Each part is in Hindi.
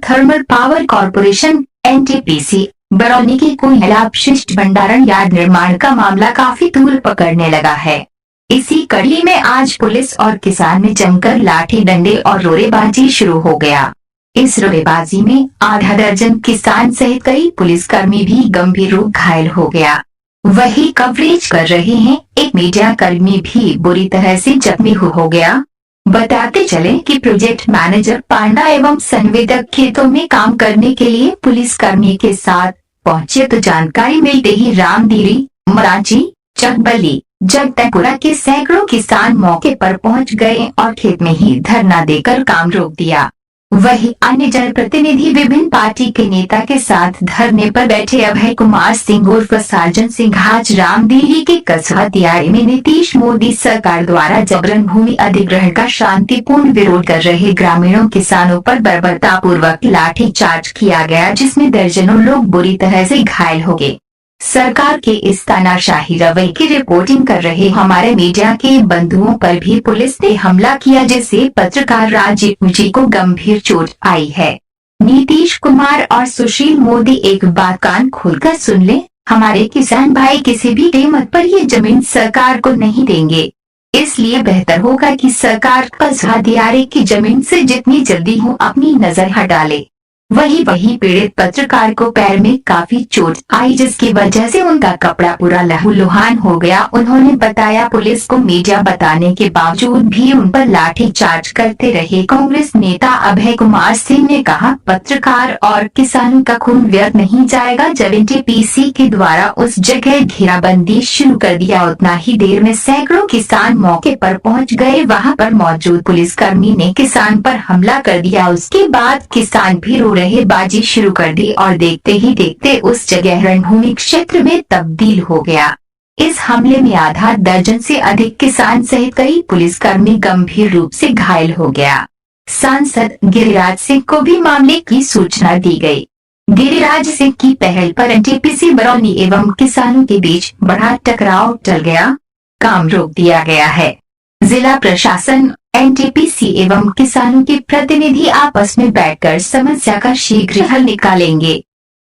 Thermal power corporation NTPC Barauni के कोयला अपशिष्ट भंडारण यार्ड निर्माण का मामला काफी तूल पकड़ने लगा है। इसी कड़ी में आज पुलिस और किसान में जमकर लाठी डंडे और रोरेबाजी शुरू हो गया। इस रोरेबाजी में आधा दर्जन किसान सहित कई पुलिसकर्मी भी गंभीर रूप घायल हो गया। वही कवरेज कर रहे हैं एक मीडिया कर्मी भी बुरी तरह से जख्मी हो गया। बताते चले कि प्रोजेक्ट मैनेजर पांडा एवं संवेदक खेतों में काम करने के लिए पुलिसकर्मी के साथ पहुंचे तो जानकारी मिलते ही रामदीरी, मरांची, चकबली, जगदलपुरा के सैकड़ों किसान मौके पर पहुंच गए और खेत में ही धरना देकर काम रोक दिया। वहीं अन्य जनप्रतिनिधि विभिन्न पार्टी के नेता के साथ धरने पर बैठे अभय कुमार सिंह उर्फ साजन सिंह आज रामदीरी के कस्बा दियाड़ी में नीतीश मोदी सरकार द्वारा जबरन भूमि अधिग्रहण का शांतिपूर्ण विरोध कर रहे ग्रामीणों किसानों पर बर्बरतापूर्वक लाठीचार्ज किया गया, जिसमें दर्जनों लोग बुरी तरह से घायल हो गए। सरकार के इस तानाशाही रवैये की रिपोर्टिंग कर रहे हमारे मीडिया के बंधुओं पर भी पुलिस ने हमला किया, जिससे पत्रकार राजीव जी को गंभीर चोट आई है। नीतीश कुमार और सुशील मोदी एक बात कान खोलकर सुन ले, हमारे किसान भाई किसी भी कीमत पर ये जमीन सरकार को नहीं देंगे। इसलिए बेहतर होगा कि सरकार कस्बा दियाड़ी की जमीन से जितनी जल्दी हो अपनी नजर हटा ले। वही पीड़ित पत्रकार को पैर में काफी चोट आई, जिसकी वजह से उनका कपड़ा पूरा लहूलुहान हो गया। उन्होंने बताया पुलिस को मीडिया बताने के बावजूद भी उन पर लाठीचार्ज करते रहे। कांग्रेस नेता अभय कुमार सिंह ने कहा, पत्रकार और किसानों का खून व्यर्थ नहीं जाएगा। जब एनटीपीसी के द्वारा उस जगह घेराबंदी शुरू कर दिया, उतना ही देर में सैकड़ों किसान मौके पर पहुँच गए। वहाँ पर मौजूद पुलिसकर्मी ने किसान पर हमला कर दिया। उसके बाद किसान भी बाजी शुरू कर दी और देखते ही देखते उस जगह रणभूमि क्षेत्र में तब्दील हो गया। इस हमले में आधा दर्जन से अधिक किसान सहित कई पुलिसकर्मी गंभीर रूप से घायल हो गया। सांसद गिरिराज सिंह को भी मामले की सूचना दी गई। गिरिराज सिंह की पहल पर एनटीपीसी बरौनी एवं किसानों के बीच बड़ा टकराव टल गया, काम रोक दिया गया है। जिला प्रशासन, एनटीपीसी एवं किसानों के प्रतिनिधि आपस में बैठकर समस्या का शीघ्र हल निकालेंगे।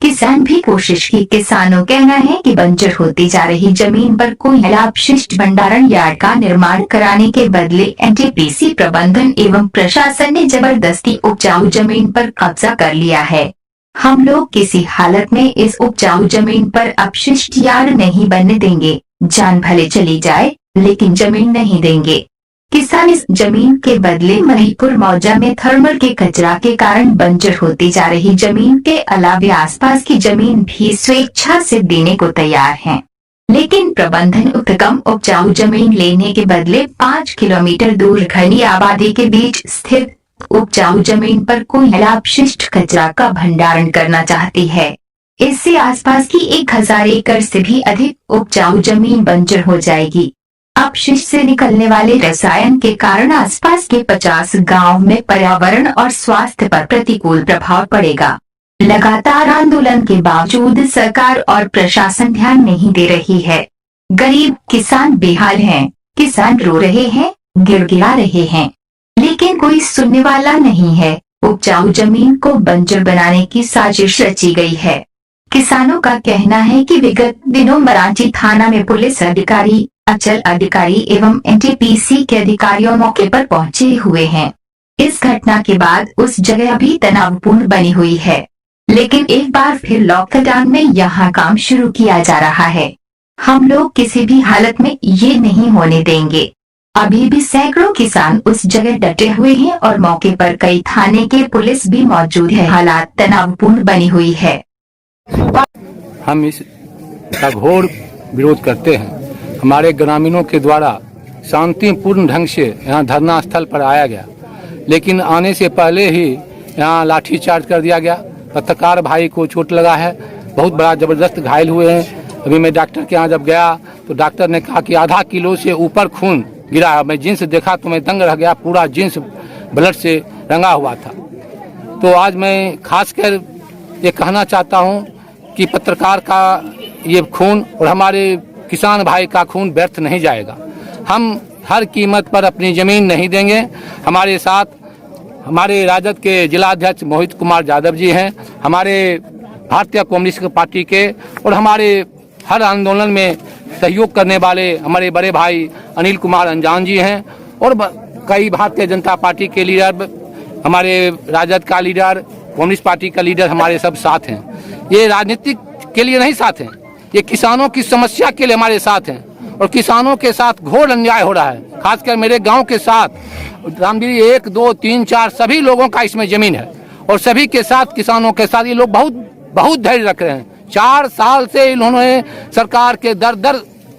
किसान भी कोशिश की। किसानों कहना है कि बंजर होती जा रही जमीन पर कोयला अपशिष्ट भंडारण यार्ड का निर्माण कराने के बदले एनटीपीसी प्रबंधन एवं प्रशासन ने जबरदस्ती उपजाऊ जमीन पर कब्जा कर लिया है। हम लोग किसी हालत में इस उपजाऊ जमीन पर अपशिष्ट यार्ड नहीं बनने देंगे। जान भले चली जाए लेकिन जमीन नहीं देंगे। किसान इस जमीन के बदले महीपुर मौजा में थर्मल के कचरा के कारण बंजर होती जा रही जमीन के अलावा आसपास की जमीन भी स्वेच्छा से देने को तैयार हैं। लेकिन प्रबंधन कम उपजाऊ जमीन लेने के बदले 5 किलोमीटर दूर घनी आबादी के बीच स्थित उपजाऊ जमीन पर कोयला अपशिष्ट कचरा का भंडारण करना चाहती है। इससे आसपास की 1000 एकड़ से भी अधिक उपजाऊ जमीन बंजर हो जाएगी। अपशिष्ट से निकलने वाले रसायन के कारण आसपास के 50 गांव में पर्यावरण और स्वास्थ्य पर प्रतिकूल प्रभाव पड़ेगा। लगातार आंदोलन के बावजूद सरकार और प्रशासन ध्यान नहीं दे रही है। गरीब किसान बेहाल हैं, किसान रो रहे हैं, गिड़गिड़ा रहे हैं, लेकिन कोई सुनने वाला नहीं है। उपजाऊ जमीन को बंजर बनाने की साजिश रची गई है। किसानों का कहना है कि विगत दिनों मरांची थाना में पुलिस अधिकारी, अंचल अधिकारी एवं एनटीपीसी के अधिकारियों मौके पर पहुंचे हुए हैं। इस घटना के बाद उस जगह अभी तनावपूर्ण बनी हुई है, लेकिन एक बार फिर लॉकडाउन में यहाँ काम शुरू किया जा रहा है। हम लोग किसी भी हालत में ये नहीं होने देंगे। अभी भी सैकड़ों किसान उस जगह डटे हुए हैं और मौके पर कई थाने के पुलिस भी मौजूद है। हालात तनावपूर्ण बनी हुई है। हम इसका घोर विरोध करते हैं। हमारे ग्रामीणों के द्वारा शांतिपूर्ण ढंग से यहाँ धरना स्थल पर आया गया, लेकिन आने से पहले ही यहाँ लाठीचार्ज कर दिया गया। पत्रकार भाई को चोट लगा है, बहुत बड़ा जबरदस्त घायल हुए हैं। अभी मैं डॉक्टर के यहाँ जब गया तो डॉक्टर ने कहा कि आधा किलो से ऊपर खून गिरा है। मैं जींस देखा तो मैं दंग रह गया, पूरा जींस ब्लड से रंगा हुआ था। तो आज मैं खासकर ये कहना चाहता हूँ कि पत्रकार का ये खून और हमारे किसान भाई का खून व्यर्थ नहीं जाएगा। हम हर कीमत पर अपनी ज़मीन नहीं देंगे। हमारे साथ हमारे राजद के जिला अध्यक्ष मोहित कुमार यादव जी हैं, हमारे भारतीय कम्युनिस्ट पार्टी के, और हमारे हर आंदोलन में सहयोग करने वाले हमारे बड़े भाई अनिल कुमार अंजान जी हैं, और कई भारतीय जनता पार्टी के लीडर, हमारे राजद का लीडर, कम्युनिस्ट पार्टी का लीडर हमारे सब साथ हैं। ये राजनीतिक के लिए नहीं साथ हैं, ये किसानों की समस्या के लिए हमारे साथ हैं, और किसानों के साथ घोर अन्याय हो रहा है। खासकर मेरे गांव के साथ रामगिरी 1, 2, 3, 4 सभी लोगों का इसमें जमीन है, और सभी के साथ किसानों के साथ ये लोग बहुत धैर्य रख रहे हैं। 4 साल से इन्होंने सरकार के दर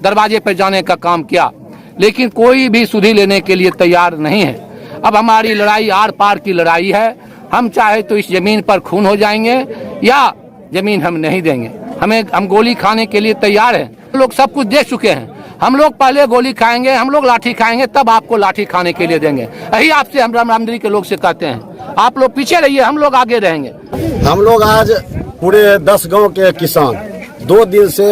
दरवाजे पर जाने का काम किया, लेकिन कोई भी सुधि लेने के लिए तैयार नहीं है। अब हमारी लड़ाई आर पार की लड़ाई है। हम चाहे तो इस जमीन पर खून हो जाएंगे या जमीन हम नहीं देंगे। हम गोली खाने के लिए तैयार हैं। लोग सब कुछ देख चुके हैं। हम लोग पहले गोली खाएंगे, हम लोग लाठी खाएंगे, तब आपको लाठी खाने के लिए देंगे। यही आपसे हम रामगिरी के लोग से कहते हैं। आप लोग पीछे रहिए, हम लोग आगे रहेंगे। हम लोग आज पूरे 10 गांव के किसान 2 दिन से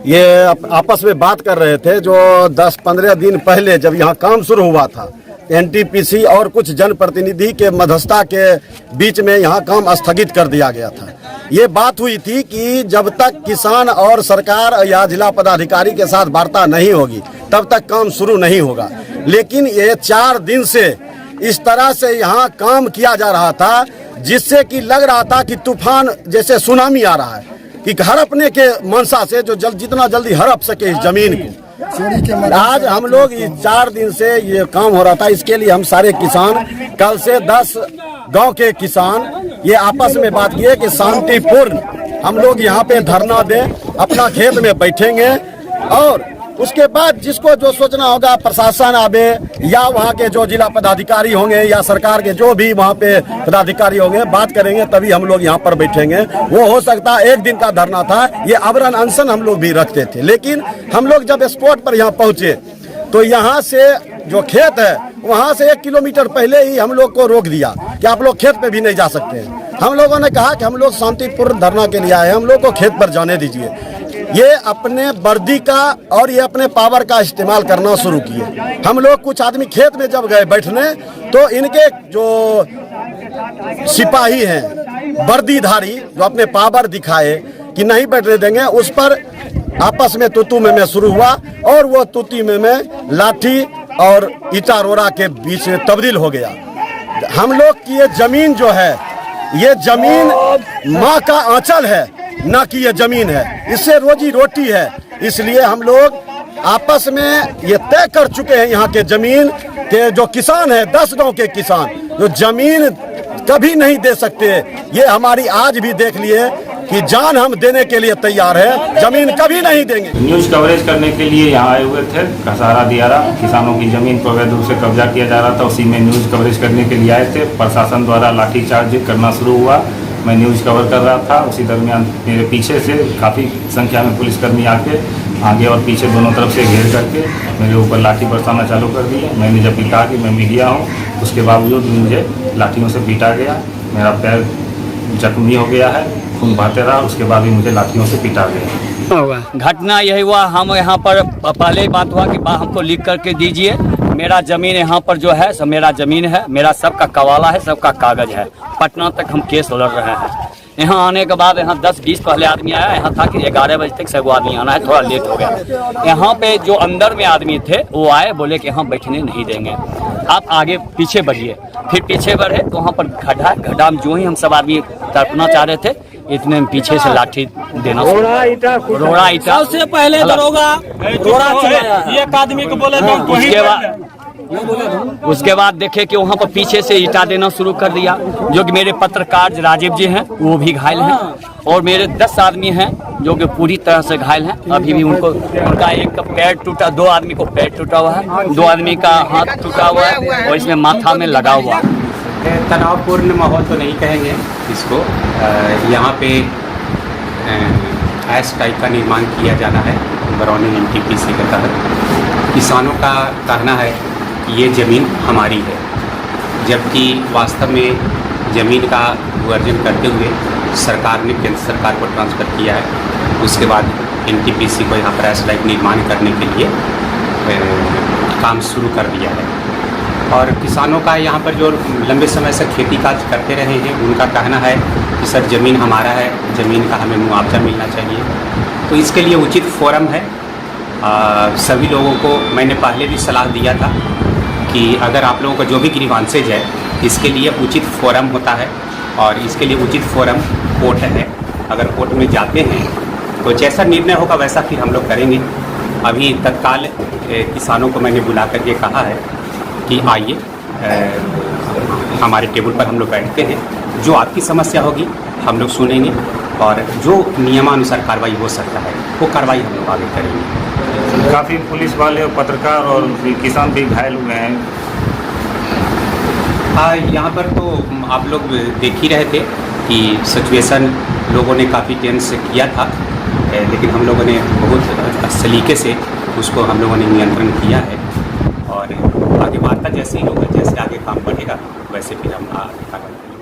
ये आपस में बात कर रहे थे। जो 10-15 दिन पहले जब यहाँ काम शुरू हुआ था, एनटीपीसी और कुछ जनप्रतिनिधि के मध्यस्थता के बीच में यहाँ काम स्थगित कर दिया गया था। ये बात हुई थी कि जब तक किसान और सरकार या जिला पदाधिकारी के साथ वार्ता नहीं होगी तब तक काम शुरू नहीं होगा। लेकिन ये 4 दिन से इस तरह से यहाँ काम किया जा रहा था, जिससे कि लग रहा था कि तूफान जैसे सुनामी आ रहा है, कि हड़पने के मंशा से जो जितना जल्दी हड़प सके इस जमीन को। आज हम लोग 4 दिन से ये काम हो रहा था। इसके लिए हम सारे किसान कल से 10 गांव के किसान ये आपस में बात किए कि शांतिपूर्ण हम लोग यहाँ पे धरना दें, अपना खेत में बैठेंगे, और उसके बाद जिसको जो सोचना होगा प्रशासन आवे या वहाँ के जो जिला पदाधिकारी होंगे या सरकार के जो भी वहाँ पे पदाधिकारी होंगे, बात करेंगे, तभी हम लोग यहाँ पर बैठेंगे। वो हो सकता है 1 दिन का धरना था, ये आवरण अनशन हम लोग भी रखते थे। लेकिन हम लोग जब स्पॉट पर यहाँ पहुँचे तो यहाँ से जो खेत है वहाँ से 1 किलोमीटर पहले ही हम लोग को रोक दिया कि आप लोग खेत पे भी नहीं जा सकते हैं। हम लोगों ने कहा कि हम लोग शांतिपूर्ण धरना के लिए आए हैं, हम लोग को खेत पर जाने दीजिए। ये अपने वर्दी का और ये अपने पावर का इस्तेमाल करना शुरू किए। हम लोग कुछ आदमी खेत में जब गए बैठने तो इनके जो सिपाही हैं वर्दीधारी, जो अपने पावर दिखाए कि नहीं बैठने देंगे, उस पर आपस में तूतू में शुरू हुआ, और वो तूती में लाठी और ईटा रोड़ा के बीच में तब्दील हो गया। हम लोग की ये जमीन जो है, ये जमीन माँ का आंचल है, ना कि ये जमीन है, इससे रोजी रोटी है। इसलिए हम लोग आपस में ये तय कर चुके हैं यहाँ के जमीन के जो किसान है, 10 गांव के किसान जो जमीन कभी नहीं दे सकते। ये हमारी आज भी देख लिए कि जान हम देने के लिए तैयार है, जमीन कभी नहीं देंगे। न्यूज कवरेज करने के लिए यहाँ आए हुए थे। कसारा दियारा किसानों की जमीन को अवैध रूप से कब्जा किया जा रहा था, उसी में न्यूज कवरेज करने के लिए आए थे। प्रशासन द्वारा लाठीचार्ज करना शुरू हुआ। मैं न्यूज कवर कर रहा था, उसी दरमियान मेरे पीछे से काफ़ी संख्या में पुलिसकर्मी आके आगे और पीछे दोनों तरफ से घेर करके मेरे ऊपर लाठी बरसाना चालू कर दिया। मैंने जब कहा कि मैं मीडिया हूँ, उसके बावजूद मुझे लाठियों से पीटा गया। मेरा पैर जख्मी हो गया है, खून बहते रहा। उसके बाद भी मुझे लाठियों से पीटा गया। घटना यही हुआ, हम यहाँ पर पहले ही बात हुआ कि हमको लिख करके दीजिए। मेरा ज़मीन यहाँ पर जो है सब मेरा ज़मीन है, मेरा सबका कवाला है, सबका कागज़ है। पटना तक हम केस लड़ रहे हैं। यहाँ आने के बाद यहाँ 10-20 पहले आदमी आया। यहाँ था कि 11 बजे तक सब आदमी आना है, थोड़ा लेट हो गया। यहाँ पे जो अंदर में आदमी थे वो आए, बोले कि यहाँ बैठने नहीं देंगे, आप आगे पीछे बढ़िए। फिर पीछे बढ़े तो वहाँ पर गड्ढा में जो ही हम सब आदमी तड़पना चाह रहे थे, इतने में पीछे से लाठी देना रोड़ा ईटा सबसे पहले दरोगा एक आदमी को बोले उसके बाद देखे कि वहाँ पर पीछे से ईटा देना शुरू कर दिया। जो कि मेरे पत्रकार राजीव जी हैं वो भी घायल हैं, और मेरे 10 आदमी हैं जो कि पूरी तरह से घायल हैं। अभी भी उनका एक का पैर टूटा, 2 आदमी को पैर टूटा हुआ है, 2 आदमी का हाथ टूटा हुआ है, और इसमें माथा में लगा हुआ है। तनावपूर्ण माहौल तो नहीं कहेंगे इसको। यहाँ पे ऐश टाइप का निर्माण किया जाना है बरौनी एनटीपीसी के तहत। किसानों का कहना है कि ये ज़मीन हमारी है, जबकि वास्तव में ज़मीन का वर्जन करते हुए सरकार ने केंद्र सरकार को ट्रांसफ़र किया है। उसके बाद एनटीपीसी को यहाँ पर ऐश टाइप निर्माण करने के लिए काम शुरू कर दिया है। और किसानों का यहाँ पर जो लंबे समय से खेती काज करते रहे हैं, उनका कहना है कि सर ज़मीन हमारा है, ज़मीन का हमें मुआवजा मिलना चाहिए। तो इसके लिए उचित फोरम है। सभी लोगों को मैंने पहले भी सलाह दिया था कि अगर आप लोगों का जो भी ग्रीवांसेज है, इसके लिए उचित फोरम होता है और इसके लिए उचित फोरम कोर्ट है। अगर कोर्ट में जाते हैं तो जैसा निर्णय होगा वैसा फिर हम लोग करेंगे। अभी तत्काल किसानों को मैंने बुला करके कहा है कि आइए हमारे टेबल पर हम लोग बैठते हैं, जो आपकी समस्या होगी हम लोग सुनेंगे और जो नियमानुसार कार्रवाई हो सकता है वो कार्रवाई हम लोग आगे करेंगे। काफ़ी पुलिस वाले और पत्रकार और किसान भी घायल हुए हैं। यहाँ पर तो आप लोग देख ही रहे थे कि सिचुएशन लोगों ने काफ़ी टेंस किया था, लेकिन हम लोगों ने बहुत सलीके से उसको हम लोगों ने नियंत्रण किया है और आगे वार्ता जैसे ही होगा, जैसे आगे काम बढ़ेगा वैसे फिर हम आगे कार्रवाई करेंगे।